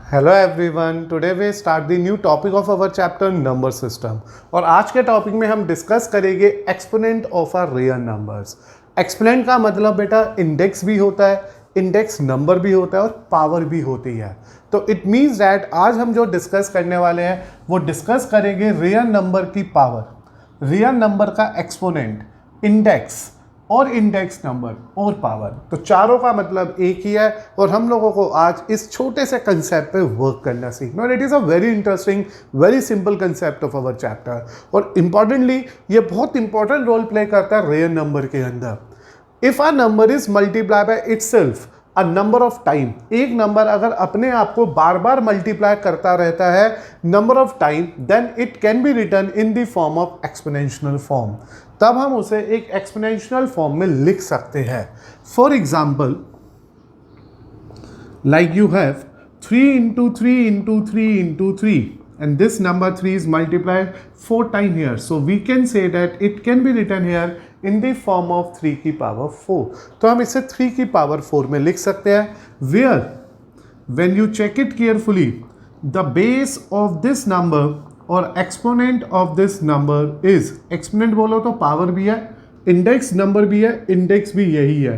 Hello everyone, today we start the new topic of our chapter number system. और आज के topic में हम डिस्कस करेंगे exponent of are real numbers. Exponent का मतलब बेटा इंडेक्स भी होता है, इंडेक्स नंबर भी होता है और पावर भी होती है। तो इट मीन्स दैट आज हम जो डिस्कस करने वाले हैं वो डिस्कस करेंगे रियल नंबर की पावर, रियल नंबर का एक्सपोनेंट, इंडेक्स और इंडेक्स नंबर और पावर। तो चारों का मतलब एक ही है और हम लोगों को आज इस छोटे से कंसेप्ट पे वर्क करना सीखना। और it is a very interesting, very simple concept of our chapter. और इंपॉर्टेंटली ये बहुत इंपॉर्टेंट रोल प्ले करता है रियल नंबर के अंदर। If a number is multiply by itself a number of time, एक नंबर अगर अपने आप को बार बार मल्टीप्लाई करता रहता है number of time, then it can be written in the form of exponential form. तब हम उसे एक एक्सपोनेंशियल फॉर्म में लिख सकते हैं। For example, like you have 3 into 3 into 3 into 3 and this number 3 is multiplied 4 times here, so we can say that it can be written here in the form of 3 की power 4। तो हम इसे 3 की power 4 में लिख सकते हैं, where when you check it carefully the base of this number और exponent of this number is, exponent बोलो तो पावर भी है, इंडेक्स नंबर भी है, इंडेक्स भी यही है।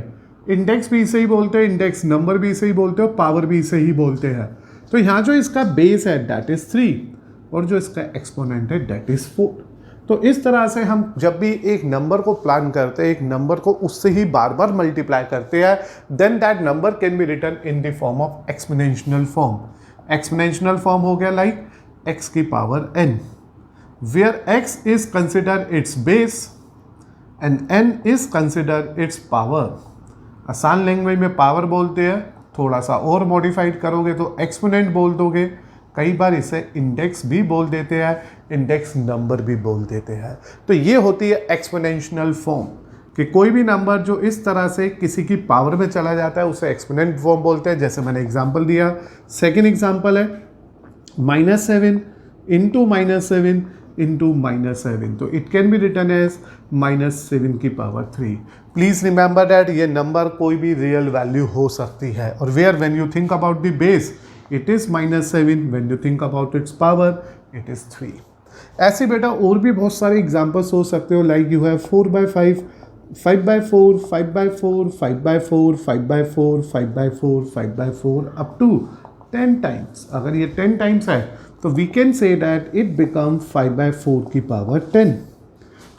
इंडेक्स भी इसे ही बोलते हैं, इंडेक्स नंबर भी इसे ही बोलते हो, पावर भी इसे ही बोलते हैं। तो यहाँ जो इसका बेस है दैट इज 3 और जो इसका एक्सपोनेंट है दैट इज 4। तो इस तरह से हम जब भी एक नंबर को प्लान करते हैं, एक नंबर को उससे ही बार बार मल्टीप्लाई करते हैं, then that number can be written in the form of exponential form. Exponential form हो गया लाइक x की power n, where x is considered its base and n is considered its power। आसान language में power बोलते हैं, थोड़ा सा और मॉडिफाइड करोगे तो एक्सपोनेंट बोल दोगे, कई बार इसे इंडेक्स भी बोल देते हैं, इंडेक्स नंबर भी बोल देते हैं। तो ये होती है एक्सपोनेंशियल फॉर्म कि कोई भी नंबर जो इस तरह से किसी की पावर में चला जाता है उसे एक्सपोनेंट फॉर्म बोलते हैं। जैसे मैंने एग्जांपल दिया, सेकंड एग्जांपल है -7 into -7 into -7, तो it can be written as -7 की पावर 3। प्लीज रिमेंबर दैट ये नंबर कोई भी रियल वैल्यू हो सकती है। और where when you think about the base it is -7, when you think about its power it is 3। ऐसे बेटा और भी बहुत सारे एग्जाम्पल्स हो सकते हो, like you have 4/5, 5/4, 5/4, 5/4, 5/4, 5/4, 5/4 up to 10 times. अगर ये 10 टाइम्स है तो we can say that it become 5/4 की पावर 10।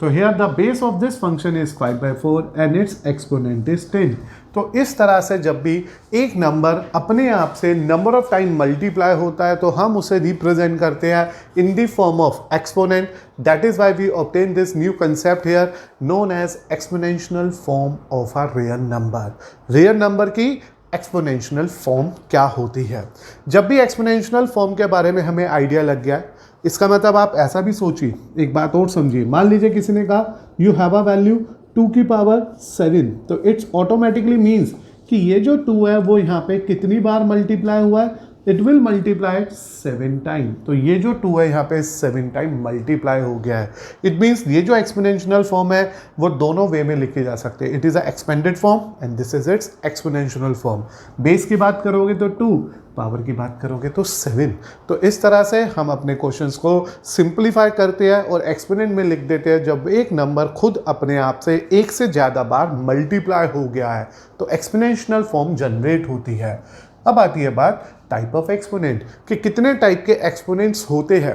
तो here the base of this function is 5/4 and its exponent is 10। तो इस तरह से जब भी एक नंबर अपने आप से नंबर ऑफ टाइम मल्टीप्लाई होता है तो हम उसे रिप्रेजेंट करते हैं in the form of exponent. That is why we obtain this new concept here known as exponential form of a real number. Real number की एक्सपोनेंशियल फॉर्म क्या होती है। जब भी एक्सपोनेंशियल फॉर्म के बारे में हमें आइडिया लग गया, इसका मतलब आप ऐसा भी सोचिए, एक बात और समझिए। मान लीजिए किसी ने कहा यू हैव अ वैल्यू 2 की पावर 7, तो इट्स ऑटोमेटिकली मीन्स कि ये जो 2 है वो यहाँ पे कितनी बार मल्टीप्लाई हुआ है, इट विल मल्टीप्लाई 7 टाइम। तो ये जो 2 है यहाँ पे 7 टाइम मल्टीप्लाई हो गया है। इट मीन्स ये जो एक्सपोनेंशियल फॉर्म है वो दोनों वे में लिखे जा सकते हैं। It is a expanded form and this is it's exponential form. Base की बात करोगे तो 2, पावर की बात करोगे तो 7। तो इस तरह से हम अपने क्वेश्चंस को सिंप्लीफाई करते हैं और एक्सपोनेंट में लिख देते हैं जब एक नंबर खुद अपने आप से एक से ज़्यादा बार मल्टीप्लाई हो गया है तो एक्सपोनेंशियल फॉर्म जनरेट होती है। अब आती है बात टाइप ऑफ एक्सपोनेंट कि कितने टाइप के एक्सपोनेंट्स होते हैं।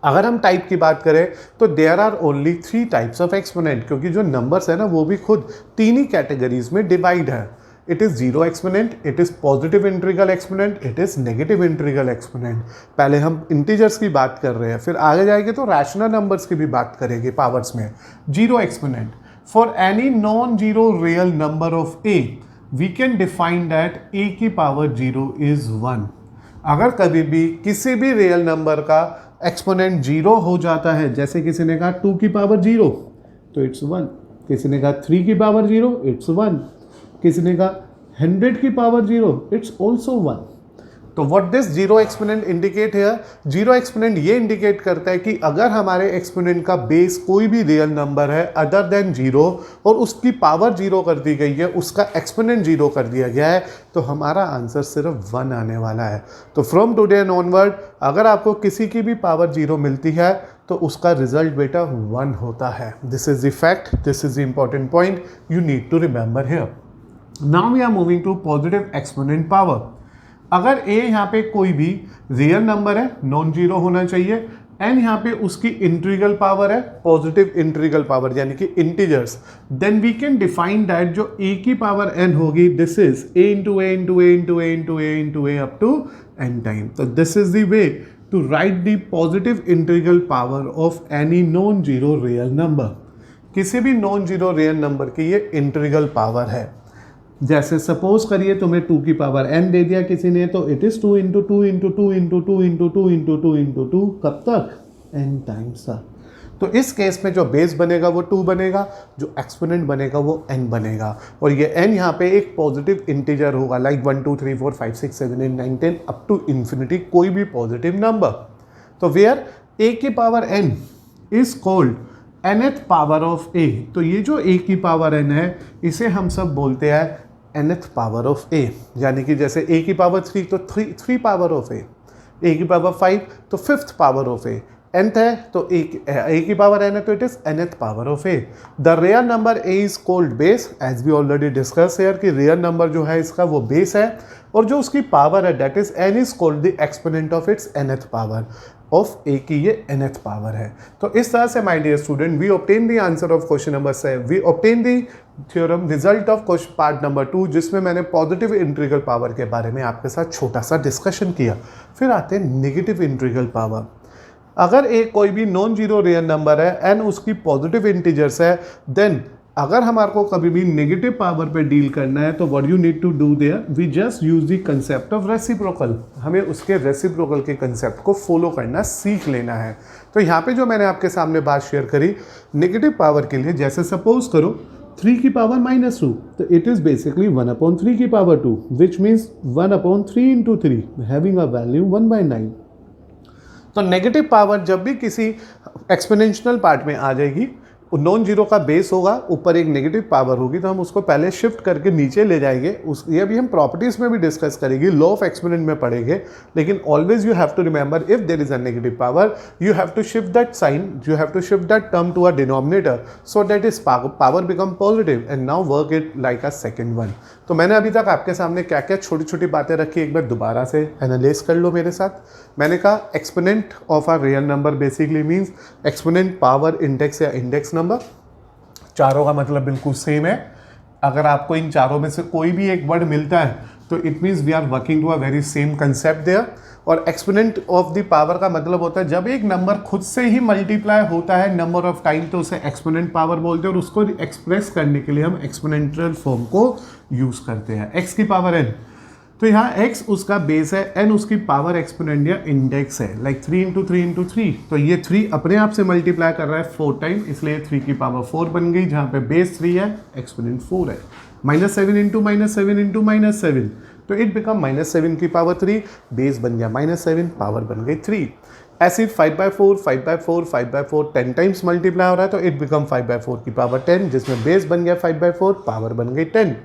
अगर हम टाइप की बात करें तो there are only 3 types of exponent, क्योंकि जो नंबर्स है ना वो भी खुद 3 ही कैटेगरीज में डिवाइड है। It is zero exponent, it is positive integral exponent, it is negative integral exponent. पहले हम इंटीजर्स की बात कर रहे हैं, फिर आगे जाएंगे तो रैशनल नंबर्स की भी बात करेंगे पावर्स में। Zero exponent, for any non zero real number of A we can define that A की पावर 0 इज 1। अगर कभी भी किसी भी रियल नंबर का एक्सपोनेंट 0 हो जाता है, जैसे किसी ने कहा 2 की पावर 0 तो इट्स 1, किसी ने कहा 3 की पावर 0 इट्स 1, किसी ने कहा 100 की पावर 0 इट्स ऑल्सो 1। तो what this zero exponent indicate है, जीरो एक्सपोनेंट ये इंडिकेट करता है कि अगर हमारे एक्सपोनेंट का बेस कोई भी रियल नंबर है अदर देन जीरो और उसकी पावर जीरो कर दी गई है, उसका एक्सपोनेंट जीरो कर दिया गया है, तो हमारा आंसर सिर्फ 1 आने वाला है। तो फ्रॉम टुडे एंड ऑनवर्ड अगर आपको किसी की भी पावर जीरो मिलती है तो उसका रिजल्ट बेटा 1 होता है। This is the fact, this is the important point you need to remember here. Now we are moving to positive exponent power. अगर a यहाँ पे कोई भी रियल नंबर है, नॉन जीरो होना चाहिए, n यहाँ पे उसकी इंटीग्रल पावर है, पॉजिटिव इंटीग्रल पावर यानी कि integers, then we can define that जो a की पावर n होगी this is a into A into A into A into A into A up to n time. तो this is the way to write the positive integral power of any non zero real number. किसी भी non zero real number की ये integral power है। जैसे suppose करिए तुम्हें 2 की पावर n दे दिया किसी ने, तो it is 2 into 2 into 2 into 2 into 2 into 2 into 2 कब तक n टाइम्स तक। तो इस केस में जो बेस बनेगा वो 2 बनेगा, जो एक्सपोनेंट बनेगा वो n बनेगा, और ये n यहाँ पे एक पॉजिटिव इंटीजर होगा लाइक 1 2 3 4 5 6 7 8 9 10 अप टू इन्फिनिटी, कोई भी पॉजिटिव नंबर। तो वेयर a की power n is called nth power of a। तो ये जो a की पावर n है इसे हम सब बोलते हैं nth पावर ऑफ a, यानी कि जैसे a की पावर 3 तो 3 पावर ऑफ a की पावर 5 तो 5th power of a, nth है तो a की पावर n है तो it is nth power of a। The real number a is called base, as we already discuss here कि real number जो है इसका वो बेस है, और जो उसकी पावर है that is n is called the exponent of its nth power of a की ये nth पावर है। तो इस तरह से my dear student we obtain the answer of question number 7, we obtain the theorem result of question part number 2, जिसमें मैंने positive integral power के बारे में आपके साथ छोटा सा डिस्कशन किया। फिर आते हैं नेगेटिव इंटीग्रल पावर। अगर a कोई भी नॉन जीरो रियल नंबर है n उसकी पॉजिटिव इंटीजर्स है, देन अगर हमारे को कभी भी नेगेटिव पावर पे डील करना है तो what you need to do there, we just use the concept of reciprocal. हमें उसके रेसिप्रोकल के कंसेप्ट को फॉलो करना सीख लेना है। तो यहाँ पे जो मैंने आपके सामने बात शेयर करी नेगेटिव पावर के लिए, जैसे सपोज करो 3 की पावर -2, तो इट इज बेसिकली 1/3 की power 2 which means 1/3 into 3 having a value 1/9। तो नेगेटिव पावर जब भी किसी एक्सपोनेंशियल पार्ट में आ जाएगी, नॉन जीरो का बेस होगा, ऊपर एक नेगेटिव पावर होगी, तो हम उसको पहले शिफ्ट करके नीचे ले जाएंगे। ये अभी हम प्रॉपर्टीज में भी डिस्कस करेंगे, लॉ ऑफ एक्सपोनेंट में पढ़ेंगे। लेकिन always you have to remember if there is a negative power you have to shift that sign, you have to shift that term to a denominator so that is power become positive and now work it like a second one. तो मैंने अभी तक आपके सामने क्या क्या छोटी छोटी बातें रखी, एक बार दोबारा से एनालाइज कर लो मेरे साथ। मैंने कहा exponent of a real number basically means exponent power index या इंडेक्स नंबर। चारों का मतलब बिल्कुल सेम है। अगर आपको इन चारों में से कोई भी एक वर्ड मिलता है तो it means we are working to a very same concept there. और एक्सपोनेंट ऑफ द पावर का मतलब होता है जब एक नंबर खुद से ही मल्टीप्लाई होता है नंबर ऑफ टाइम, तो उसे एक्सपोनेंट पावर बोलते हैं, और उसको एक्सप्रेस करने के लिए हम एक्सपोनेंशियल फॉर्म को यूज करते हैं। एक्स की पावर n, तो यहाँ x उसका बेस है, n उसकी पावर एक्सपोनेंट या इंडेक्स है, लाइक 3 इंटू 3 इंटू 3। तो ये 3 अपने आप से मल्टीप्लाई कर रहा है 4 टाइम, इसलिए 3 की पावर 4 बन गई, जहाँ पे बेस 3 है एक्सपोनेंट 4 है। -7 इंटू -7 इंटू -7, तो इट बिकम -7 की पावर 3, बेस बन गया -7, पावर बन गई 3। ऐसे 5/4 5/4 5/4 10 टाइम्स मल्टीप्लाई हो रहा है, तो इट बिकम 5/4 की पावर 10, जिसमें बेस बन गया 5/4, पावर बन गई 10।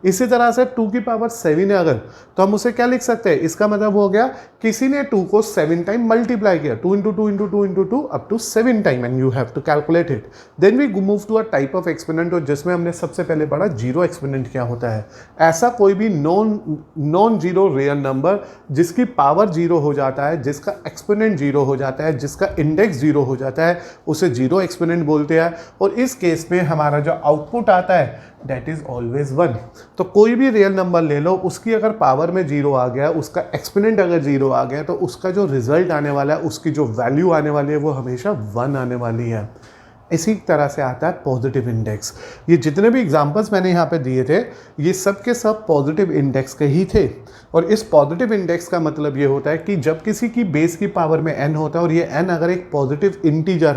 इसी तरह से 2 की पावर 7 है अगर, तो हम उसे क्या लिख सकते हैं, इसका मतलब हो गया किसी ने 2 को 7 टाइम मल्टीप्लाई किया, 2 into 2 into 2 into 2 up to 7 time, and you have to calculate it. Then we move to a type of exponent, और जिसमें हमने सबसे पहले पढ़ा जीरो एक्सपोनेंट क्या होता है। ऐसा कोई भी नॉन जीरो रियल नंबर जिसकी पावर जीरो हो जाता है, जिसका एक्सपोनेंट जीरो हो जाता है, जिसका इंडेक्स जीरो हो जाता है, उसे जीरो एक्सपोनेंट बोलते हैं। और इस केस में हमारा जो आउटपुट आता है दैट इज ऑलवेज 1। तो कोई भी रियल नंबर ले लो, उसकी अगर पावर में जीरो आ गया, उसका एक्सपोनेंट अगर जीरो आ गया, तो उसका जो रिजल्ट आने वाला है, उसकी जो वैल्यू आने वाली है वो हमेशा 1 आने वाली है। इसी तरह से आता है पॉजिटिव इंडेक्स। ये जितने भी एग्जांपल्स मैंने यहाँ पे दिए थे ये सब के सब पॉजिटिव इंडेक्स के ही थे। और इस पॉजिटिव इंडेक्स का मतलब ये होता है कि जब किसी की बेस की पावर में n होता है, और ये n अगर एक पॉजिटिव इंटीजर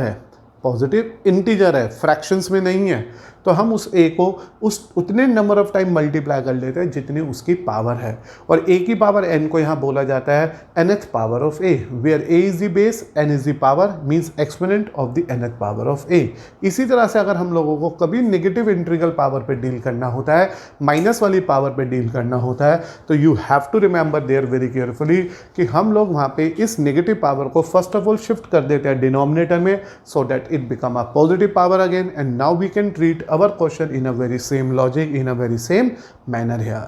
है, फ्रैक्शंस में नहीं है, तो तो हम उस a को उस उतने नंबर ऑफ टाइम मल्टीप्लाई कर लेते हैं जितनी उसकी पावर है, और a की पावर n को यहाँ बोला जाता है nth power of a, where a is the base, n is the power, means exponent of the nth power of a। इसी तरह से अगर हम लोगों को कभी नेगेटिव इंटीग्रल पावर पे डील करना होता है, माइनस वाली पावर पे डील करना होता है, तो you have to remember there very carefully कि हम लोग वहाँ पे इस नेगेटिव पावर को फर्स्ट ऑफ ऑल शिफ्ट कर देते हैं डिनोमिनेटर में, so that it become a positive power again, and now we can treat our question in a very same logic, in a very same manner here.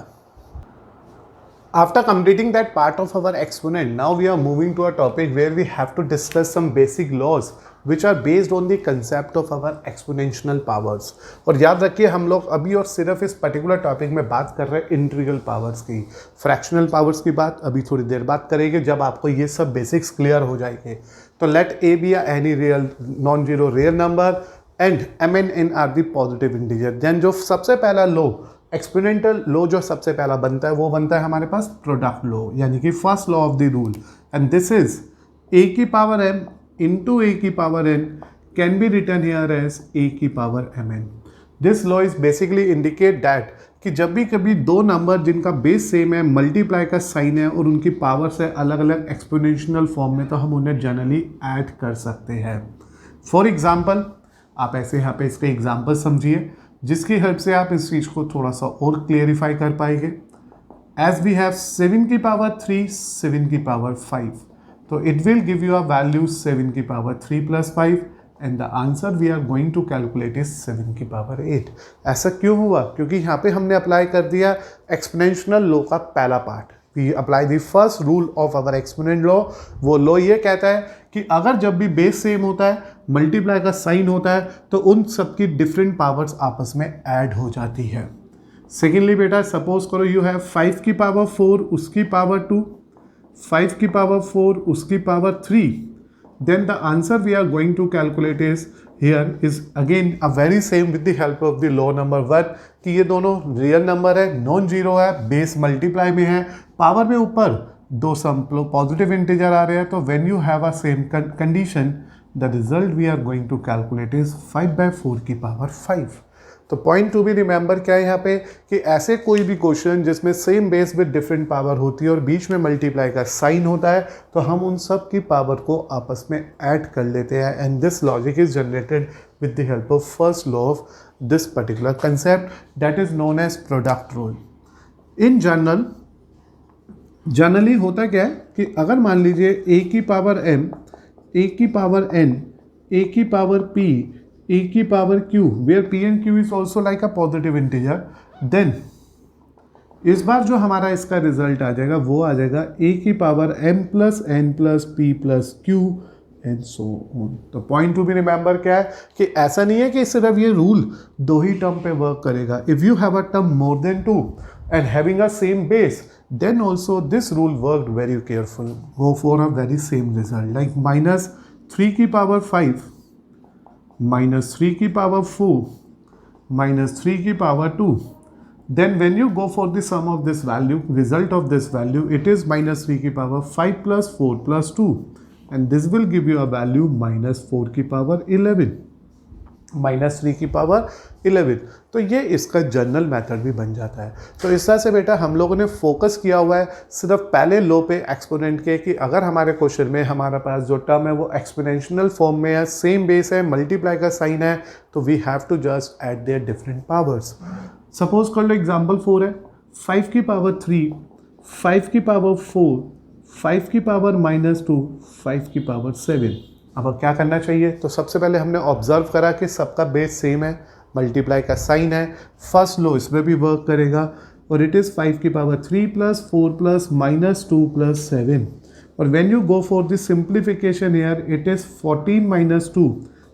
After completing that part of our exponent, now we are moving to a topic where we have to discuss some basic laws which are based on the concept of our exponential powers. और याद रखिए हम लोग अभी और सिर्फ इस particular topic में बात कर रहे हैं इंटीग्रल पावर्स की, फ्रैक्शनल पावर्स की बात अभी थोड़ी देर बात करेंगे जब आपको ये सब बेसिक्स क्लियर हो जाएंगे। तो let a b any real non zero real number and m n n are the positive integer. Then जो सबसे पहला लो, एक्सपोनेंशियल लो जो सबसे पहला बनता है वो बनता है हमारे पास प्रोडक्ट लो, यानी कि first law of the rule, and this is A की पावर एम इंटू ए की power N can be written here as A की power M N. This law is basically indicate that कि जब भी कभी दो नंबर जिनका base same है, मल्टीप्लाई का साइन है और उनकी पावर्स है अलग अलग एक्सपोनेंशियल फॉर्म में, तो हम उन्हें जनरली ऐड कर सकते हैं। फॉर एग्जाम्पल आप ऐसे यहाँ पे इसके एग्जाम्पल समझिए जिसकी हेल्प से आप इस चीज़ को थोड़ा सा और क्लियरिफाई कर पाएंगे। एज वी हैव 7 की पावर 3, 7 की पावर 5, तो it will give you a value 7 की power 3 plus 5, and the answer we are going to calculate is 7 की पावर 8। ऐसा क्यों हुआ? क्योंकि यहाँ पे हमने अप्लाई कर दिया एक्सपोनेंशियल लॉ का पहला part. We apply the first rule of our exponent law. वो लॉ ये कहता है कि अगर जब भी बेस सेम होता है, मल्टीप्लाई का साइन होता है, तो उन सब की डिफरेंट पावर्स आपस में ऐड हो जाती है। सेकेंडली बेटा सपोज करो यू हैव 5 की पावर 4 उसकी पावर 2, 5 की पावर 4 उसकी power 3, then the answer we are going to calculate is here is again a very same with the help of the law number 1 कि ये दोनों रियल नंबर है, non zero है, base multiply में है, power में ऊपर दो सम पॉजिटिव इंटीजर आ रहे हैं, तो when you have a same condition the result we are going to calculate is 5/4 की पावर 5। तो पॉइंट टू बी रिमेंबर क्या है यहाँ पे कि ऐसे कोई भी क्वेश्चन जिसमें same base with different power होती है और बीच में मल्टीप्लाई का साइन होता है, तो हम उन सब की पावर को आपस में ऐड कर लेते हैं, and this logic is generated with the help of first law of this particular concept that is known as product rule. In generally होता क्या है कि अगर मान लीजिए ए की पावर एम, ए की पावर एन, ए की पावर पी, ए की power q, where p and q is also like a positive integer, then इस बार जो हमारा इसका रिजल्ट आ जाएगा वो आ जाएगा ए की power m plus n plus p plus q and so on. तो पॉइंट टू बी रिमेंबर क्या है कि ऐसा नहीं है कि सिर्फ ये रूल दो ही टर्म पे वर्क करेगा। If you have a term more than 2 and having a same base, then also this rule worked very careful, go for a very same result, like minus 3 की power 5, minus 3 की power 4, minus 3 की power 2, then when you go for the sum of this value, result of this value, it is minus 3 की power 5 plus 4 plus 2, and this will give you a value minus 4 की power 11, minus 3 की power 11। तो ये इसका general method भी बन जाता है। तो इस तरह से बेटा हम लोगों ने फोकस किया हुआ है सिर्फ पहले लो पे एक्सपोनेंट के, कि अगर हमारे क्वेश्चन में हमारे पास जो टर्म है वो एक्सपोनेंशियल फॉर्म में है, सेम बेस है, मल्टीप्लाई का साइन है, तो we have to just add their different powers. Suppose कर लो एग्जाम्पल 4 है, 5 की पावर 3, 5 की पावर 4, 5 की पावर -2, 5 की पावर 7। अब क्या करना चाहिए? तो सबसे पहले हमने ऑब्जर्व करा कि सबका बेस सेम है, मल्टीप्लाई का साइन है, फर्स्ट लो इसमें भी वर्क करेगा, और इट इज़ 5 की पावर 3 प्लस 4 प्लस -2 प्लस 7, और when you go for the simplification here it is 14 - 2,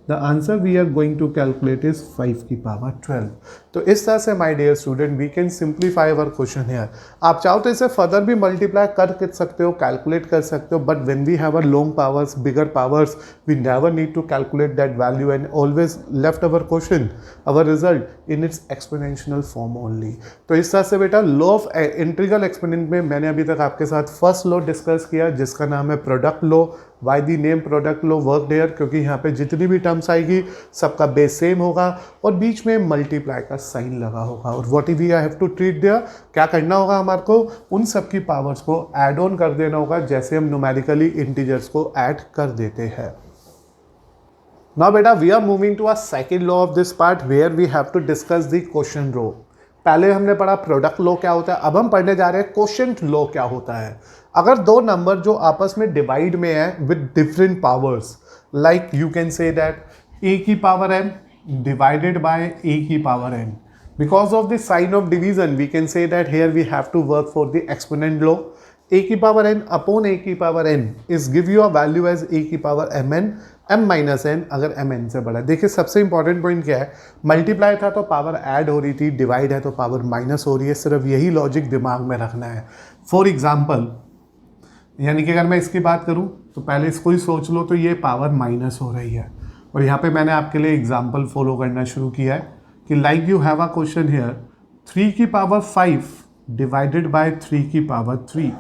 the answer we are going to calculate is 5 की पावर 12। तो इस तरह से my dear student we can simplify our question here. आप चाहो तो इसे फर्दर भी मल्टीप्लाई कर सकते हो, कैलकुलेट कर सकते हो, but when we have a long powers, bigger powers, we never need to calculate that value and always left our question, our result in its exponential form only. तो इस तरह से बेटा लॉ ऑफ इंटीग्रल एक्सपोनेंट में मैंने अभी तक आपके साथ फर्स्ट लॉ डिस्कस किया जिसका नाम है product law. Why the name product law work there, क्योंकि यहाँ पे जितनी भी टर्म्स आएगी सबका बेस सेम होगा और बीच में मल्टीप्लाई का साइन लगा होगा। और what we have to treat there, क्या करना होगा हमारे को, उन सब की पावर्स को ऐड ऑन कर देना होगा जैसे हम न्यूमेरिकली इंटीजर्स को ऐड कर देते हैं। नाउ बेटा we are moving to a second law of this part where we have to discuss the quotient law. पहले हमने पढ़ा प्रोडक्ट लॉ क्या होता है, अब हम पढ़ने जा रहे हैं क्वोशिएंट लॉ क्या होता है। अगर दो नंबर जो आपस में डिवाइड में है with different powers, like you can say that a की power n divided by a की power n, because of the sign of division we can say that here we have to work for the exponent law. a की power n upon a की power n is give you a value as a की power mn m minus n अगर mn से बड़ा है। देखिए सबसे important point क्या है, मल्टीप्लाई था तो पावर ऐड हो रही थी, डिवाइड है तो पावर माइनस हो रही है, सिर्फ यही लॉजिक दिमाग में रखना है। फॉर एग्जाम्पल, यानी कि अगर मैं इसकी बात करूं तो पहले इसको ही सोच लो, तो ये पावर माइनस हो रही है और यहाँ पे मैंने आपके लिए एग्जाम्पल फॉलो करना शुरू किया है कि like you have a question here 3 की पावर 5 डिवाइडेड बाय 3 की पावर 3।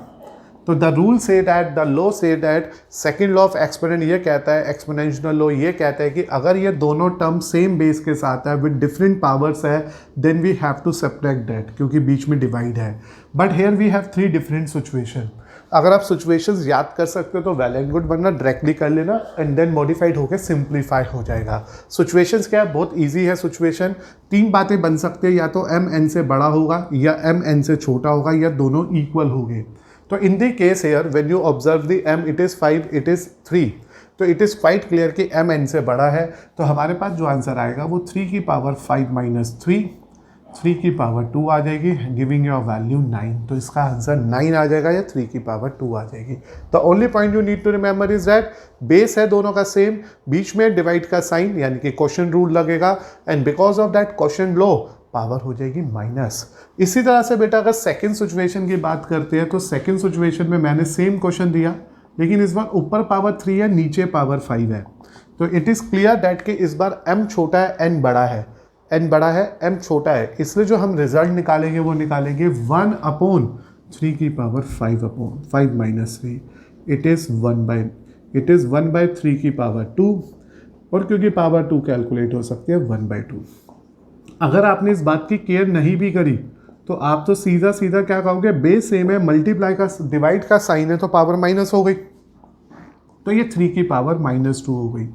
तो the rule say that, the law say that, second law of exponent ये कहता है, एक्सपोनेंशियल लॉ ये कहता है कि अगर ये दोनों टर्म सेम बेस के साथ है विद डिफरेंट पावर्स है then we have to subtract that, क्योंकि बीच में डिवाइड है। But here we have 3 different situation. अगर आप सिचुएशंस याद कर सकते हो तो वेल एंड गुड, वरना डायरेक्टली कर लेना एंड देन मॉडिफाइड होकर सिंप्लीफाई हो जाएगा। सिचुएशंस क्या है, बहुत इजी है सिचुएशन। 3 बातें बन सकती है, या तो m n से बड़ा होगा या m n से छोटा होगा या दोनों इक्वल होंगे। तो in the case hair when you observe the m it is 5 it is 3, तो इट इज़ क्वाइट क्लियर कि m n से बड़ा है, तो हमारे पास जो आंसर आएगा वो 3 की पावर 5 माइनस 3 की पावर 2 आ जाएगी, गिविंग योर वैल्यू 9। तो इसका आंसर 9 आ जाएगा या 3 की पावर 2 आ जाएगी। The only point you need to remember is that base है दोनों का सेम, बीच में डिवाइड का साइन यानी कि क्वोशिएंट रूल लगेगा and because of that quotient law power हो जाएगी माइनस। इसी तरह से बेटा अगर सेकेंड सिचुएशन की बात करते हैं तो सेकेंड सिचुएशन में मैंने सेम क्वेश्चन दिया, लेकिन इस बार ऊपर पावर 3 है, नीचे पावर 5 है। तो इट इज़ क्लियर दैट कि इस बार m छोटा है n बड़ा है, n बड़ा है m छोटा है, इसलिए जो हम रिजल्ट निकालेंगे वो निकालेंगे 1/3 की पावर 5 माइनस 3, इट इज़ 1/3 की पावर 2, और क्योंकि पावर 2 कैलकुलेट हो सकती है 1/2। अगर आपने इस बात की केयर नहीं भी करी तो आप तो सीधा सीधा क्या कहोगे, बेस सेम है, मल्टीप्लाई का डिवाइड का साइन है तो पावर माइनस हो गई, तो ये 3 की पावर -2 हो गई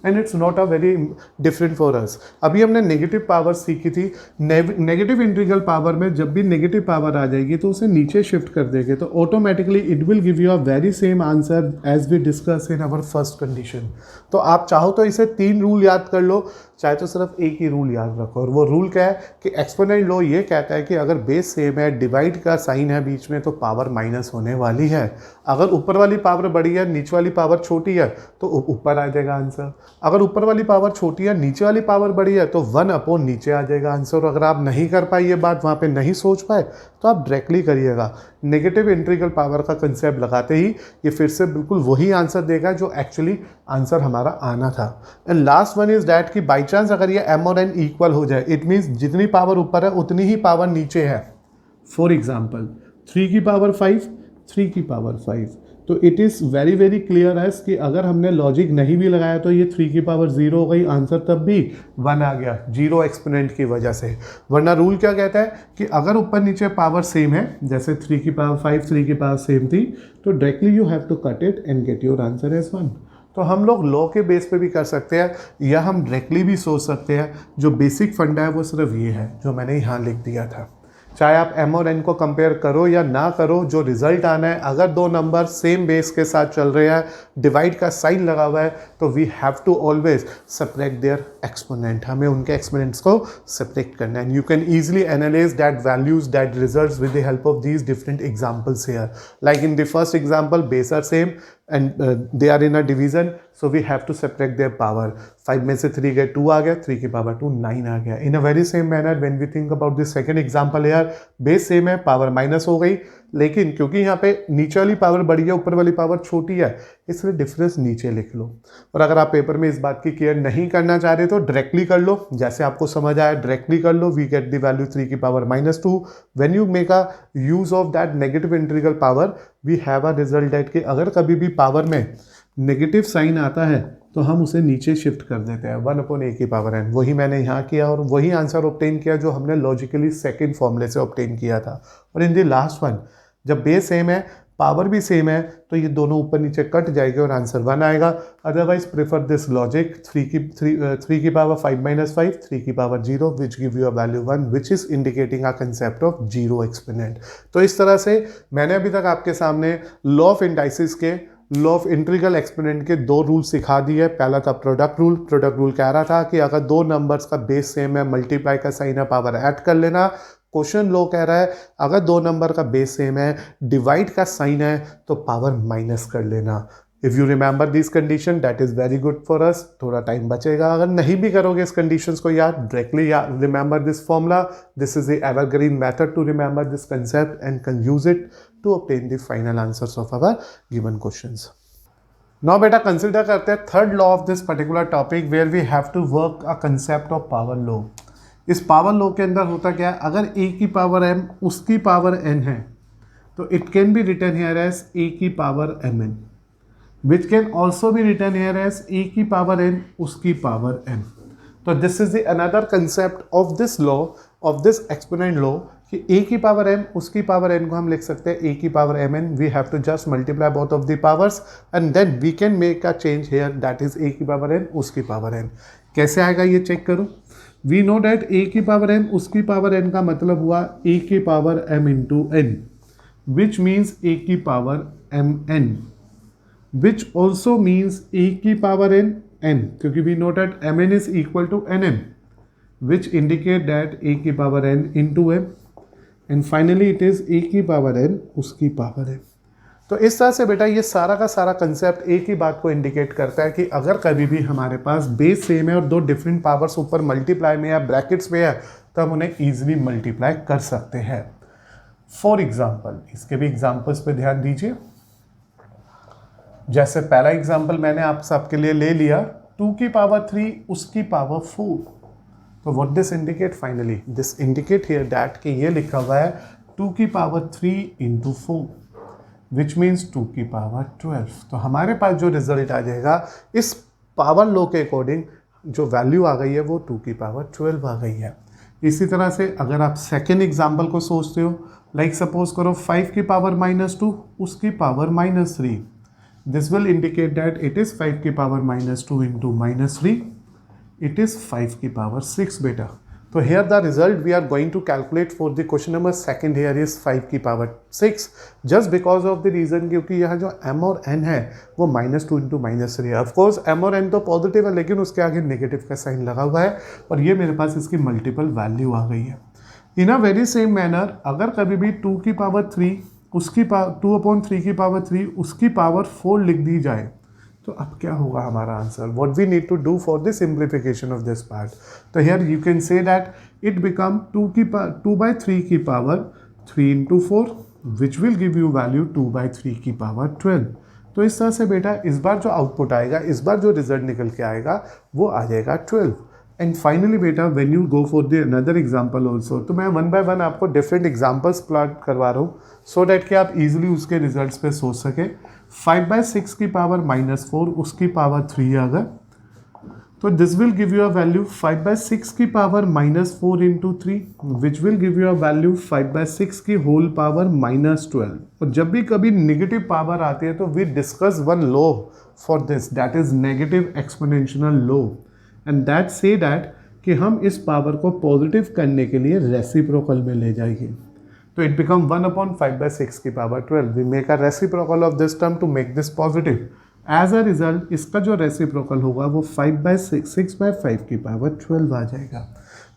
and it's not a very different for us. अभी हमने नेगेटिव पावर सीखी थी, नेगेटिव इंटीग्रल पावर में जब भी नेगेटिव पावर आ जाएगी तो उसे नीचे शिफ्ट कर देंगे तो automatically it will give you a very same answer as we discuss in our first condition. तो आप चाहो तो इसे 3 रूल याद कर लो, चाहे तो सिर्फ एक ही रूल याद रखो, और वो रूल क्या है कि एक्सपोनेंट लॉ ये कहता है कि अगर बेस सेम है, डिवाइड का साइन है बीच में, तो पावर माइनस होने वाली है। अगर ऊपर वाली पावर बड़ी है, नीचे वाली पावर छोटी है तो ऊपर आ जाएगा आंसर। अगर ऊपर वाली पावर छोटी है, नीचे वाली पावर बड़ी है तो 1/ नीचे आ जाएगा आंसर। अगर आप नहीं कर पाए ये बात, वहाँ पे नहीं सोच पाए, तो आप डायरेक्टली करिएगा। नेगेटिव इंटीग्रल पावर का कंसेप्ट लगाते ही ये फिर से बिल्कुल वही आंसर देगा जो एक्चुअली आंसर हमारा आना था। And last one is that कि बाई चांस अगर ये m और n इक्वल हो जाए, इट मीन्स जितनी पावर ऊपर है उतनी ही पावर नीचे है। फॉर एग्जाम्पल 3 की पावर 5, 3 की पावर 5, तो it is very very clear है कि अगर हमने लॉजिक नहीं भी लगाया तो ये 3 की पावर 0 हो गई, आंसर तब भी 1 आ गया, 0 एक्सपोनेंट की वजह से। वरना रूल क्या कहता है कि अगर ऊपर नीचे पावर सेम है, जैसे 3 की पावर 5 3 की पावर सेम थी, तो directly you have to cut it and get your answer as 1। तो हम लोग लॉ के बेस पे भी कर सकते हैं या हम डायरेक्टली भी सोच सकते हैं। जो बेसिक फंडा है वो सिर्फ ये है जो मैंने यहाँ लिख दिया था। चाहे आप m और n को कंपेयर करो या ना करो, जो रिजल्ट आना है, अगर दो नंबर सेम बेस के साथ चल रहे हैं, डिवाइड का साइन लगा हुआ है, तो we have to always subtract their exponent. हमें उनके एक्सपोनेंट्स को सब्ट्रैक्ट करना है। You can easily analyse that values, that results with the help of these different examples here. Like in the first example base are same, and they are in a division, so we have to separate their power. 5 में से 3 गए 2 आ गया, 3 की power 2 9 आ गया. In a very same manner when we think about this second example here, base same है, power minus हो गई, लेकिन क्योंकि यहाँ पे नीचे वाली पावर बड़ी है ऊपर वाली पावर छोटी है, इसलिए डिफरेंस नीचे लिख लो. और अगर आप पेपर में इस बात की केयर नहीं करना चाह रहे तो डायरेक्टली कर लो, जैसे आपको समझ आया डायरेक्टली कर लो. वी गेट द वैल्यू 3 की power -2. When you make a use of that negative integral power, we have a result that कि अगर कभी भी पावर में नेगेटिव साइन आता है तो हम उसे नीचे शिफ्ट कर देते हैं 1/a की पावर n. वही मैंने यहाँ किया और वही आंसर ऑब्टेन किया जो हमने लॉजिकली सेकंड फॉर्मूले से ऑब्टेन किया था. और इन द लास्ट वन, जब बेस सेम है पावर भी सेम है तो ये दोनों ऊपर नीचे कट जाएंगे और आंसर 1 आएगा. अदरवाइज प्रेफर दिस लॉजिक, 3 की पावर 5 - 5, 3 की power 0 which give you a value 1 which is indicating a concept of zero exponent. तो इस तरह से मैंने अभी तक आपके सामने लॉ ऑफ इंडाइसिस के, लॉ ऑफ इंटीग्रल एक्सपोनेंट के 2 रूल सिखा दिए. पहला था प्रोडक्ट रूल. प्रोडक्ट रूल कह रहा था कि अगर 2 नंबर्स का बेस सेम है, मल्टीप्लाई का साइन है, पावर ऐड कर लेना. क्वेश्चन लॉ कह रहा है अगर 2 नंबर का बेस सेम है, डिवाइड का साइन है, तो पावर माइनस कर लेना. If you remember this condition that is very good for us. थोड़ा टाइम बचेगा. अगर नहीं भी करोगे इस कंडीशंस को याद, directly remember this formula. This is the evergreen method to remember this concept and can use it to obtain the final answers of our given questions. Now बेटा कंसिडर करते हैं third law of this particular topic where we have to work a concept of power law. इस power law के अंदर होता क्या है, अगर a की पावर m उसकी पावर n है तो it can be written here as a की power mn, which can also be written here as a की पावर n उसकी पावर m. तो this is the another concept of this law, of this exponent law, कि a की power m उसकी power n को हम लिख सकते हैं a की power mn. We have to just multiply both of the powers and then we can make a change here that is a की पावर n उसकी पावर n. कैसे आएगा ये चेक करो. वी नो डैट a की power m उसकी power n का मतलब हुआ a की power m into n, which means a की power mn, which also means a की पावर n, क्योंकि we know that mn is equal to nm, which indicate that a की power n into m and finally it is a की power n उसकी power n. तो इस तरह से बेटा ये सारा का सारा कंसेप्ट एक ही बात को इंडिकेट करता है कि अगर कभी भी हमारे पास बेस सेम है और 2 डिफरेंट पावर्स ऊपर मल्टीप्लाई में या ब्रैकेट्स में है तो हम उन्हें ईजिली मल्टीप्लाई कर सकते हैं. फॉर एग्जाम्पल, इसके भी एग्जाम्पल्स पे ध्यान दीजिए. जैसे पहला एग्जाम्पल मैंने आप सबके लिए ले लिया, 2 की पावर 3 उसकी पावर 4. तो what this indicate, finally this indicate here that कि ये लिखा हुआ है 2 की पावर 3 इंटू 4 विच मीन्स 2 की पावर 12. तो हमारे पास जो रिजल्ट आ जाएगा इस पावर लॉ के अकॉर्डिंग, जो वैल्यू आ गई है वो 2 की पावर 12 आ गई है. इसी तरह से अगर आप सेकेंड एग्जाम्पल को सोचते हो, लाइक सपोज करो 5 की पावर -2 उसकी power -3. This will indicate that it is 5 की पावर -2 इंटू -3, it is 5 की पावर 6 बेटा. तो here the result we are going to calculate for the question number second here is 5 की power 6, just because of the reason क्योंकि यहाँ जो m और n है वो -2 इंटू -3 है. ऑफकोर्स m और n तो पॉजिटिव है लेकिन उसके आगे नेगेटिव का साइन लगा हुआ है और ये मेरे पास इसकी मल्टीपल वैल्यू आ गई है. इन अ वेरी सेम मैनर अगर कभी भी 2 की पावर 3 उसकी 2/3 की पावर 3 उसकी पावर 4 लिख दी जाए तो अब क्या होगा हमारा answer. What we need to do for the simplification of this part. तो here you can say that it become 2/3 की power 3 into 4 which will give you value 2/3 की पावर 12. तो इस तरह से बेटा इस बार जो आउटपुट आएगा, इस बार जो रिजल्ट निकल के आएगा वो आ जाएगा 12. एंड फाइनली बेटा when you go for the another example also, तो मैं 1 बाय 1 आपको डिफरेंट एग्जांपल्स प्लॉट करवा रहा हूँ सो डैट कि आप इजीली उसके रिजल्ट्स पे सोच सके. 5/6 की पावर -4 उसकी पावर 3 आ गया. तो this will give you a value 5/6 की power -4 into 3 which will give you a value 5/6 की होल पावर -12. और जब भी कभी नेगेटिव पावर आती है तो we discuss one law for this that is negative exponential law and that say that कि हम इस पावर को पॉजिटिव करने के लिए रेसिप्रोकल में ले जाएंगे. तो इट बिकम 1/5/6 की power 12. We make a reciprocal of this term to make this positive. As a result इसका जो रेसिप्रोकल होगा वो 5/6 6/5 की पावर 12 आ जाएगा.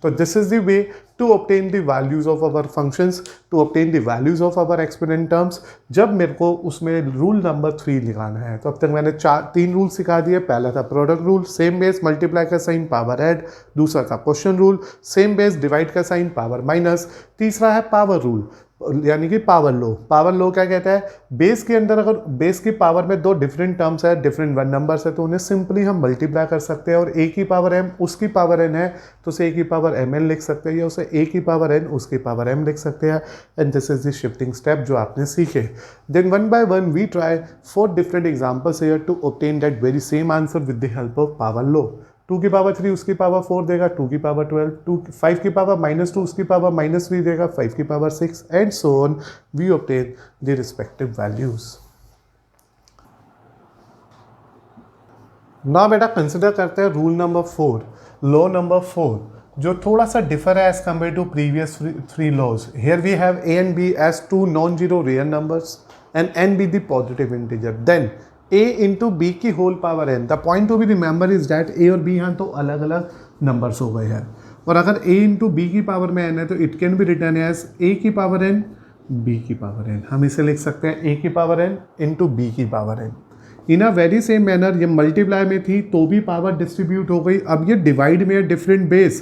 तो this is the way to obtain the values of our functions, to obtain the values of our exponent terms. जब मेरे को उसमें रूल नंबर 3 निकालना है, तो अब तक मैंने 3 रूल सिखा दिए। पहला था product rule, same base multiply का साइन पावर ऐड। दूसरा था question rule, same base divide का साइन पावर माइनस। तीसरा है पावर रूल, यानी कि पावर लो। पावर लो क्या कहता है, बेस के अंदर अगर बेस की पावर में 2 डिफरेंट टर्म्स है, डिफरेंट वन नंबर्स है, तो उन्हें सिंपली हम मल्टीप्लाई कर सकते हैं और a की पावर m उसकी पावर n है तो उसे a की पावर mn लिख सकते हैं, या उसे a की पावर n उसकी पावर m लिख सकते हैं। And this is the shifting step जो आपने सीखे। Then one by one we try 4 different examples here to obtain that very same answer with the help of power law. 2 की power 3 उसकी power 4 देगा, 2 की पावर 12, 5 की पावर -2 उसकी power -3 देगा, 5 की power 6 and so on we obtain the respective values. ना बेटा कंसिडर करते हैं रूल नंबर 4, लॉ नंबर 4, जो थोड़ा सा डिफर है as compare to previous 3 laws. Here we have a and b as 2 non-zero real numbers and n be the positive integer. Then a into b की whole power n। The point to be remember is that a और b यहाँ तो अलग अलग numbers हो गए हैं, और अगर a इंटू बी की पावर में n है तो it can be return as a की पावर n b की पावर n। हम इसे लिख सकते हैं a की पावर n इंटू b की power n। In a very same manner ये मल्टीप्लाई में थी तो भी पावर डिस्ट्रीब्यूट हो गई, अब ये डिवाइड में है डिफरेंट बेस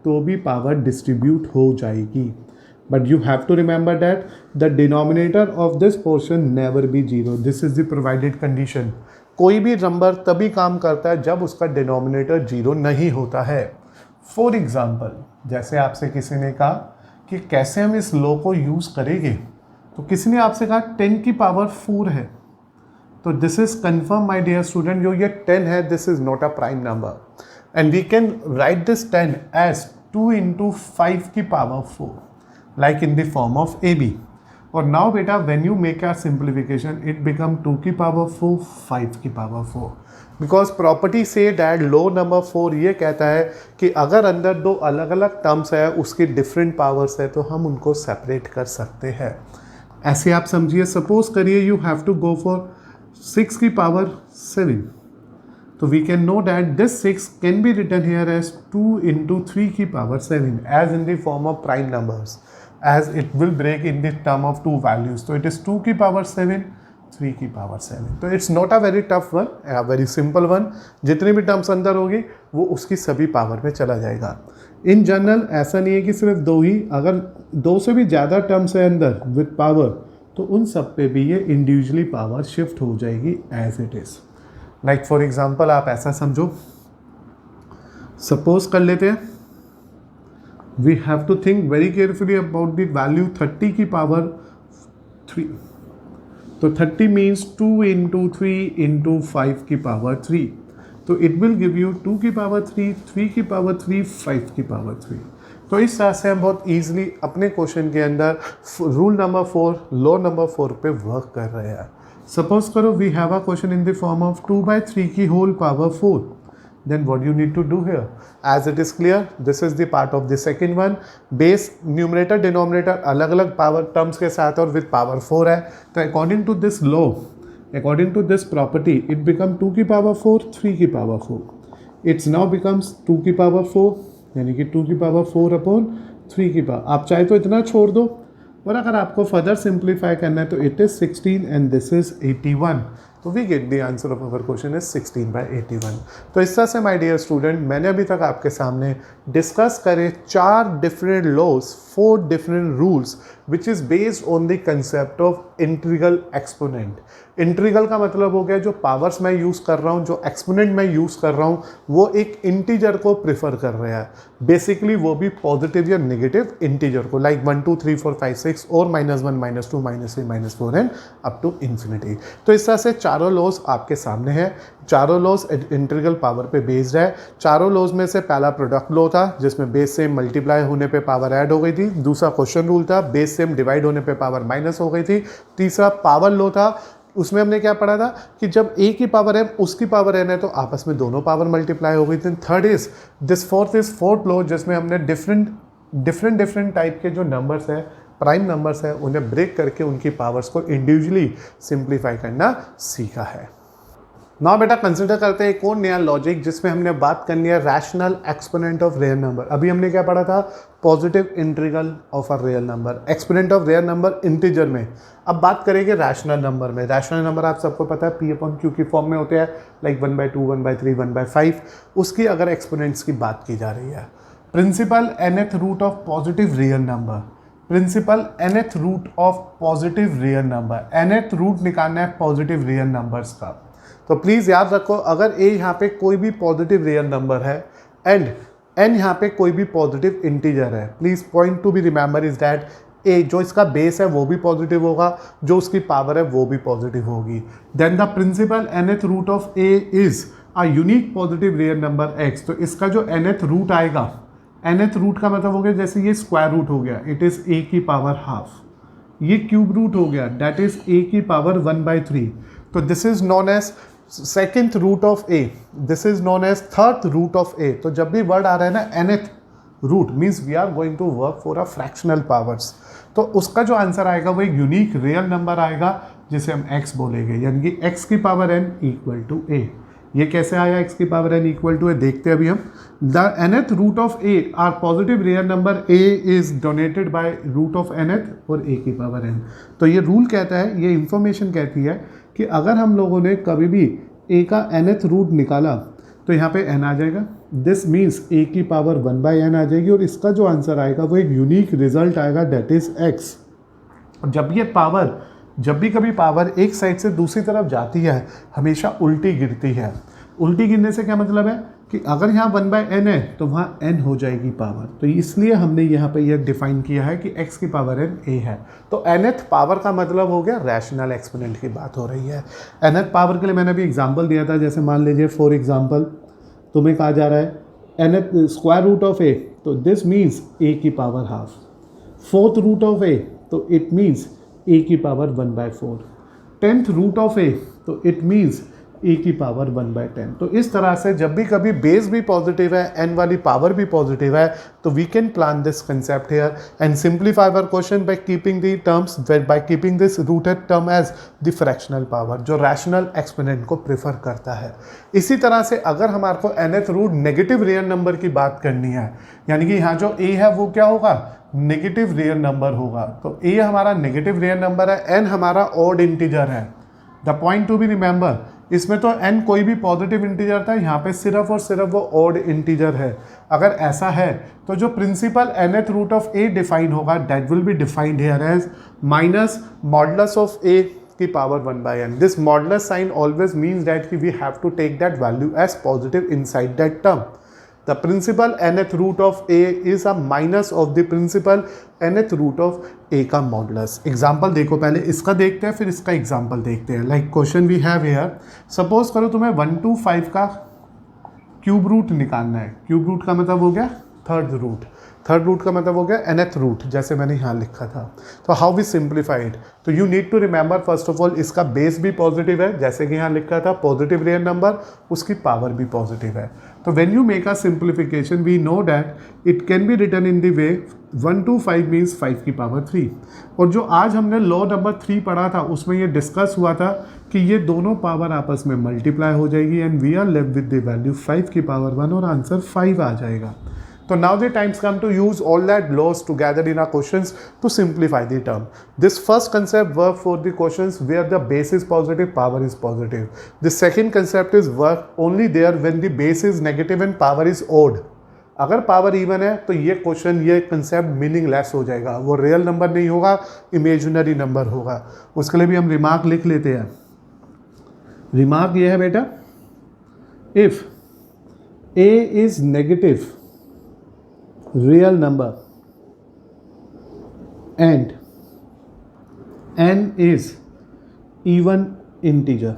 तो भी पावर डिस्ट्रीब्यूट हो जाएगी। But you have to remember that the denominator of this portion never be 0. This is the provided condition. कोई भी नंबर तभी काम करता है जब उसका डिनोमिनेटर 0 नहीं होता है। फॉर एग्जाम्पल, जैसे आपसे किसी ने कहा कि कैसे हम इस लॉ को यूज़ करेंगे, तो किसी ने आपसे कहा 10 की पावर 4 है, तो this is confirm my dear student, जो ये 10 है this is not a prime number and we can write this 10 as 2 into 5 की power 4 like in the form of AB. और now बेटा when you make a simplification it become 2 की power 4 5 की power 4, because property say that law number 4 ये कहता है कि अगर अंदर 2 अलग अलग टर्म्स है उसकी डिफरेंट पावर्स है तो हम उनको सेपरेट कर सकते हैं। ऐसे आप समझिए, सपोज करिए you have to go for 6 की पावर 7, तो we can know that this 6 can be written here as 2 into 3 की power 7 as in the form of prime numbers, as it will break in the term of 2 values. So it is 2 की power 7, 3 की power 7. तो it's not a very tough one, a very simple one. जितनी भी terms अंदर होगी वो उसकी सभी पावर में चला जाएगा। इन जनरल ऐसा नहीं है कि सिर्फ 2 ही, अगर 2 से भी ज़्यादा टर्म्स है अंदर विद पावर तो उन सब पे भी ये इंडिविजुअली पावर शिफ्ट हो जाएगी as it is. Like for example आप ऐसा समझो, सपोज कर लेते हैं we have to think very carefully about the value 30 की पावर 3, तो 30 means 2 into 3 into 5 की पावर 3, तो it will give you 2 की पावर 3, 3 की पावर 3, 5 की पावर 3। तो इस तरह से हम बहुत ईजिली अपने क्वेश्चन के अंदर रूल नंबर 4, लॉ नंबर 4 पे वर्क कर रहे हैं। सपोज करो we have a question in the form of 2/3 की whole power 4, then what you need to do here? As it is clear, this is the part of the second one. Base numerator denominator अलग अलग power terms के साथ और with power 4 है, तो according to this law, according to this property it become 2 की power 4, 3 की power 4, it's now becomes 2 की पावर 4, यानी कि 2 की पावर 4 अपॉन 3 की पावर। आप चाहे तो इतना छोड़ दो, और अगर आपको फर्दर सिंप्लीफाई करना है तो it is 16 and this is 81, तो we get the answer of our question is 16/81। तो इस तरह से माय डियर स्टूडेंट मैंने अभी तक आपके सामने डिस्कस करे 4 different laws, 4 different rules which is based on the concept of integral exponent. Integral का मतलब हो गया जो पावर्स मैं यूज़ कर रहा हूँ, जो एक्सपोनेंट मैं यूज़ कर रहा हूँ वो एक इंटीजर को प्रेफर कर रहा है, बेसिकली वो भी पॉजिटिव या नेगेटिव इंटीजर को, लाइक 1 2 3 4 5 6 और -1 -2 -3 -4 एंड अप टू इन्फिनिटी। तो इस तरह से चारों लॉज आपके सामने हैं, चारों लॉज इंटीग्रल पावर पे बेस्ड है। चारों लॉज में से पहला प्रोडक्ट लॉ था जिसमें बेस सेम मल्टीप्लाई होने पे पावर ऐड हो गई थी, दूसरा क्वेश्चन रूल था बेस सेम डिवाइड होने पे पावर माइनस हो गई थी, तीसरा पावर लॉ था, उसमें हमने क्या पढ़ा था कि जब a की पावर m उसकी पावर n है तो आपस में दोनों पावर मल्टीप्लाई हो गई थी। Third is this fourth law जिसमें हमने डिफरेंट टाइप के जो नंबर्स है, प्राइम नंबर्स है, उन्हें ब्रेक करके उनकी पावर्स को इंडिविजुअली सिंप्लीफाई करना सीखा है। ना बेटा कंसिडर करते हैं एक और नया लॉजिक जिसमें हमने बात करनी है rational exponent of real number. अभी हमने क्या पढ़ा था, positive integral of a real number, exponent of real number integer में। अब बात करेंगे रैशनल नंबर में। रैशनल नंबर आप सबको पता है P/Q की फॉर्म में होते हैं, लाइक 1/2, 1/3, 1/5। उसकी अगर एक्सपोनेंट्स की बात की जा रही है, principal nth root of positive real number, principal nth root of positive real number, nth root निकालना है पॉजिटिव रियल नंबर्स का। तो प्लीज़ याद रखो, अगर a यहाँ पे कोई भी पॉजिटिव रियल नंबर है एंड n यहाँ पे कोई भी पॉजिटिव इंटीजर है, please point to be remember is that a जो इसका बेस है वो भी पॉजिटिव होगा, जो उसकी पावर है वो भी पॉजिटिव होगी। Then the principal nth root of a is a unique positive real number x। तो इसका जो nth रूट आएगा, nth रूट का मतलब हो गया जैसे ये स्क्वायर रूट हो गया, इट इज़ a की पावर हाफ। ये क्यूब रूट हो गया, दैट इज a की पावर 1/3। तो this is known as second root of a, this is known as third root of a। तो जब भी वर्ड आ रहा है ना nth root, means we are going to work for a fractional powers. तो उसका जो आंसर आएगा वो एक यूनिक रियल नंबर आएगा जिसे हम x बोलेंगे, यानी कि x की power n equal to a। ये कैसे आया x की power n equal to a, देखते हैं अभी हम। The nth root of a are positive real number a is donated by root of nth और a की पावर n। तो ये रूल कहता है, ये इंफॉर्मेशन कहती है कि अगर हम लोगों ने कभी भी a का nth रूट निकाला तो यहाँ पे n आ जाएगा। दिस मीन्स a की पावर 1/n आ जाएगी और इसका जो आंसर आएगा वो एक यूनिक रिजल्ट आएगा, दैट इज x। जब ये पावर, जब भी कभी पावर एक साइड से दूसरी तरफ जाती है हमेशा उल्टी गिरती है। उल्टी गिरने से क्या मतलब है कि अगर यहाँ 1/n है तो वहाँ n हो जाएगी पावर। तो इसलिए हमने यहाँ पे यह डिफाइन किया है कि x की पावर n a है। तो nth पावर का मतलब हो गया रैशनल एक्सपोनेंट की बात हो रही है। nth पावर के लिए मैंने अभी एग्जांपल दिया था, जैसे मान लीजिए फॉर एग्जांपल तुम्हें कहा जा रहा है nth square root of a, तो दिस मीन्स a की power half. Fourth root of a, तो इट मीन्स a की power 1/4। 10th root of a, तो इट मीन्स a की पावर 1/10। तो इस तरह से जब भी कभी बेस भी पॉजिटिव है, n वाली पावर भी पॉजिटिव है, तो we can plan this concept here and simplify our question by keeping the terms, by keeping this rooted term as the fractional power, जो रैशनल एक्सपोनेंट को प्रेफर करता है। इसी तरह से अगर हमारे को nth root negative real number की बात करनी है, यानी कि यहाँ जो a है वो क्या होगा, नेगेटिव रियल नंबर होगा। तो a हमारा नेगेटिव रियल नंबर है, n हमारा ऑड इंटीजर है। The point to be remember, इसमें तो n कोई भी पॉजिटिव इंटीजर था, यहाँ पे सिर्फ और सिर्फ वो ऑड इंटीजर है। अगर ऐसा है तो जो principal nth root of a define होगा, that will be defined here as minus modulus of a की power 1/n। This modulus sign always means that कि we have to take that value as positive inside that term. The principal nth root of a is a minus of the principal nth root of a का modulus. Example देखो, पहले इसका देखते हैं फिर इसका example देखते हैं। Like question we have here, suppose करो तुम्हें 1 to 5 का क्यूब रूट निकालना है। क्यूब रूट का मतलब हो गया थर्ड रूट, थर्ड रूट का मतलब हो गया nth रूट, जैसे मैंने यहाँ लिखा था। तो हाउ वी सिंप्लीफाइड, तो you need to remember first of all इसका बेस भी पॉजिटिव है, जैसे कि यहाँ लिखा था पॉजिटिव रियल नंबर, उसकी पावर भी पॉजिटिव है। तो when you make a simplification we know that it can be written in the way 1 to 5 means 5 की पावर 3। और जो आज हमने लॉ नंबर 3 पढ़ा था उसमें ये डिस्कस हुआ था कि ये दोनों पावर आपस में मल्टीप्लाई हो जाएगी and we are left with the value 5 की पावर 1 और आंसर 5 आ जाएगा। So now the times come to use all that laws together in our questions to simplify the term. This first concept work for the questions where the base is positive, power is positive. The second concept is work only there when the base is negative and power is odd. अगर power even है तो ये question, ये concept meaningless हो जाएगा, वो real number नहीं होगा, इमेजिनरी नंबर होगा। उसके लिए भी हम रिमार्क लिख लेते हैं। रिमार्क ये है बेटा, if a is negative real number and n is even integer,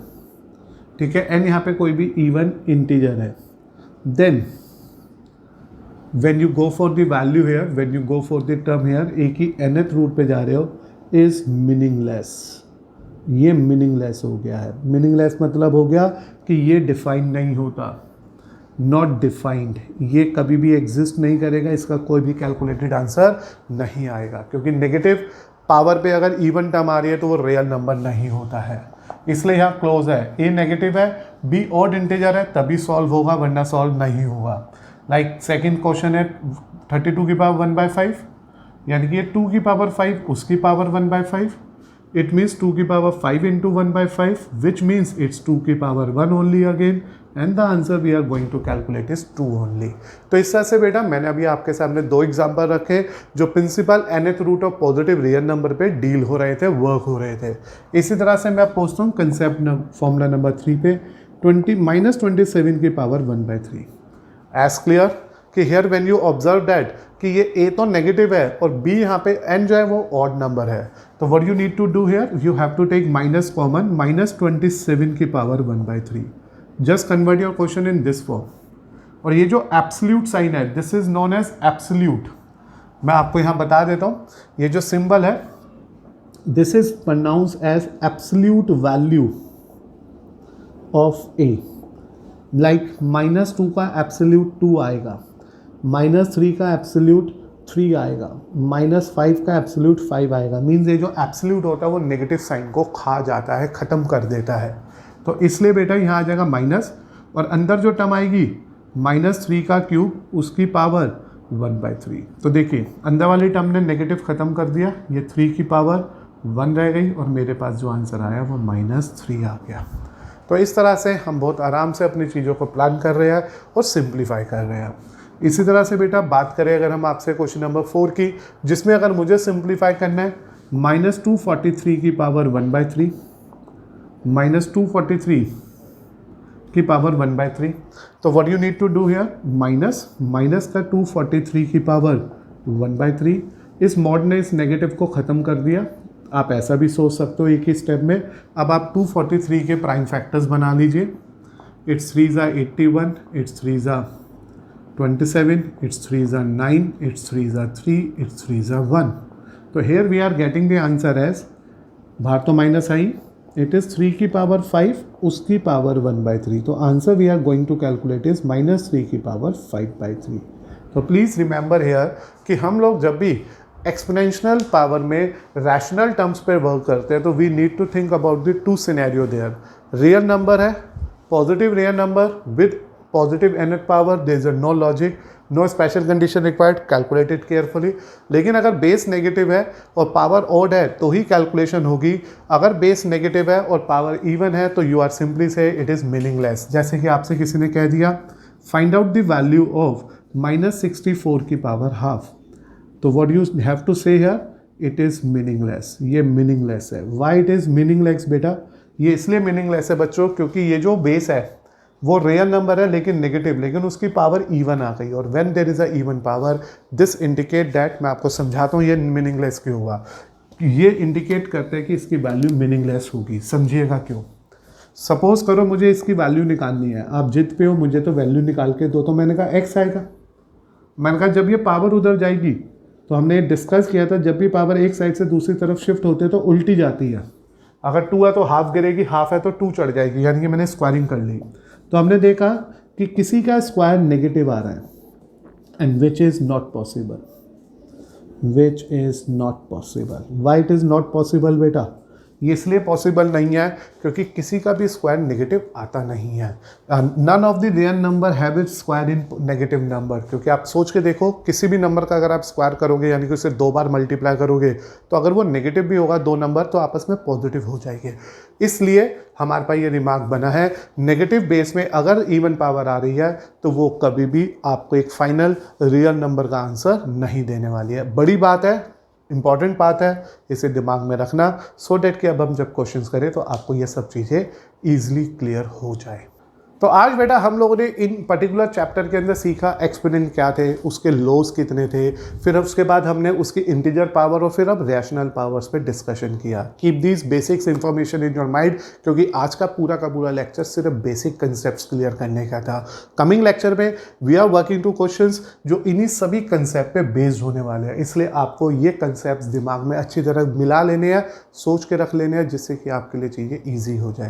ठीक है, n यहाँ पे कोई भी even integer है, then when you go for the value here, when you go for the term here, a की nth रूट पे जा रहे हो, is meaningless। ये meaningless हो गया है। meaningless मतलब हो गया कि ये डिफाइन नहीं होता, नॉट डिफाइंड, ये कभी भी एग्जिस्ट नहीं करेगा, इसका कोई भी कैलकुलेटेड आंसर नहीं आएगा, क्योंकि नेगेटिव पावर पे अगर इवन टर्म आ रही है तो वो रियल नंबर नहीं होता है, इसलिए यहाँ क्लोज है। ए नेगेटिव है, बी ऑड इंटीजर है, तभी सॉल्व होगा, वरना सॉल्व नहीं होगा। लाइक सेकंड क्वेश्चन है 32 की पावर 1/5, यानी कि ये 2 की पावर 5 उसकी पावर 1/5, इट मीन्स 2 की power 5 into 1/5 which means it's 2 की power 1 only again, and the answer we are going to calculate is 2 only. तो इस तरह से बेटा मैंने अभी आपके सामने 2 एग्जाम्पल रखे जो principal nth root of positive real number पे डील हो रहे थे, वर्क हो रहे थे। इसी तरह से मैं पूछता हूँ कंसेप्ट फॉर्मूला नंबर 3 पे -27 की पावर 1/3। एज क्लियर कि here when you observe that कि ये ए तो नेगेटिव है और बी यहाँ पे एन जो है वो ऑड नंबर है, तो what you need to do here, you have to take minus common, -27 की power 1/3। Just convert your question in this form. और ये जो एब्सोल्यूट साइन है this is known as absolute. मैं आपको यहाँ बता देता हूँ, ये जो सिंबल है this is pronounce as absolute value of A. Like -2 का एब्सोल्यूट 2 आएगा, -3 का एब्सोल्यूट 3 आएगा, -5 का एब्सोल्यूट 5 आएगा। मीन्स ये जो एब्सोल्यूट होता है वो नेगेटिव साइन को खा जाता है, ख़त्म कर देता है। तो इसलिए बेटा यहाँ आ जाएगा माइनस, और अंदर जो टर्म आएगी -3 का क्यूब उसकी पावर 1/3। तो देखिए अंदर वाली टर्म ने नेगेटिव ख़त्म कर दिया, ये 3 की पावर 1 रह गई, और मेरे पास जो आंसर आया वो -3 आ गया। तो इस तरह से हम बहुत आराम से अपनी चीज़ों को प्लान कर रहे हैं और सिंप्लीफाई कर रहे हैं। इसी तरह से बेटा बात करें अगर हम आपसे क्वेश्चन नंबर 4 की, जिसमें अगर मुझे सिंप्लीफाई करना है -243 की पावर 1/3, -243 की पावर 1/3, तो what you need to do here, minus का 243 की पावर 1/3। इस मॉड ने इस नेगेटिव को ख़त्म कर दिया। आप ऐसा भी सोच सकते हो एक ही स्टेप में। अब आप 243 के प्राइम फैक्टर्स बना लीजिए। इट्स 3 ज़ा 81, इट्स 3 ज़ा 27, इट्स 3 ज़ा 9, इट्स 3 ज़ा 3, इट्स 3 ज़ा 1। तो here we are getting the answer as, बाहर तो माइनस आई, इट इज़ 3 की पावर 5 उसकी पावर 1/3। तो answer we are going to calculate is -3 की पावर 5/3। तो प्लीज़ रिमेंबर हेयर कि हम लोग जब भी एक्सपोनेंशियल पावर में रैशनल टर्म्स पर वर्क करते हैं तो we need to think about the 2 scenario there. Real number है, positive real number with positive nth power, there is no logic, no special condition required, calculate it carefully. लेकिन अगर base negative है और power odd है तो ही calculation होगी। अगर base negative है और पावर इवन है तो यू आर सिंपली से इट इज़ मीनिंगलेस। जैसे कि आपसे किसी ने कह दिया find out the value of -64 की पावर हाफ, तो व्हाट यू हैव टू से हियर, इट इज़ मीनिंगलेस। ये मीनिंगलेस है। व्हाई इट इज़ मीनिंगलेस बेटा, ये इसलिए मीनिंगलेस है बच्चों क्योंकि ये जो बेस है वो रियल नंबर है लेकिन नेगेटिव, लेकिन उसकी पावर इवन आ गई। और when there is a even power this indicate that, मैं आपको समझाता हूँ ये मीनिंगलेस क्यों हुआ। ये इंडिकेट करते हैं कि इसकी वैल्यू मीनिंगलेस होगी। समझिएगा क्यों। सपोज करो मुझे इसकी वैल्यू निकालनी है, आप जिद पे हो मुझे तो वैल्यू निकाल के दो, तो मैंने कहा x आएगा। मैंने कहा जब ये पावर उधर जाएगी, तो हमने डिस्कस किया था जब भी पावर एक साइड से दूसरी तरफ शिफ्ट होते तो उल्टी जाती है। अगर 2 है तो हाफ गिरेगी, हाफ है तो 2 चढ़ जाएगी, यानी कि मैंने स्क्वायरिंग कर ली। तो हमने देखा कि किसी का स्क्वायर नेगेटिव आ रहा है, and which is not possible, which is not possible. Why it is not possible बेटा, ये इसलिए पॉसिबल नहीं है क्योंकि किसी का भी स्क्वायर नेगेटिव आता नहीं है। None of the real number have its square in negative number. क्योंकि आप सोच के देखो किसी भी नंबर का अगर आप स्क्वायर करोगे यानी कि उसे 2 बार मल्टीप्लाई करोगे तो अगर वो नेगेटिव भी होगा 2 नंबर तो आपस में पॉजिटिव हो जाएंगे। इसलिए हमारे पास ये रिमार्क बना है नेगेटिव बेस में अगर इवन पावर आ रही है तो वो कभी भी आपको एक फाइनल रियल नंबर का आंसर नहीं देने वाली है। बड़ी बात है, इंपॉर्टेंट बात है, इसे दिमाग में रखना सो डेट कि अब हम जब क्वेश्चंस करें तो आपको ये सब चीज़ें ईजिली क्लियर हो जाए। तो आज बेटा हम लोगों ने इन पर्टिकुलर चैप्टर के अंदर सीखा एक्सपोनेंट क्या थे, उसके लॉज कितने थे, फिर उसके बाद हमने उसकी इंटीजर पावर और फिर अब रैशनल पावर्स पे डिस्कशन किया। Keep these basics information in your mind क्योंकि आज का पूरा लेक्चर सिर्फ बेसिक कंसेप्ट क्लियर करने का था। कमिंग लेक्चर में we are working two questions जो इन्हीं सभी कंसेप्ट पे बेस्ड होने वाले हैं। इसलिए आपको ये कंसेप्ट दिमाग में अच्छी तरह मिला लेने हैं, सोच के रख लेने हैं, जिससे कि आपके लिए चीज़ें ईजी हो जाए।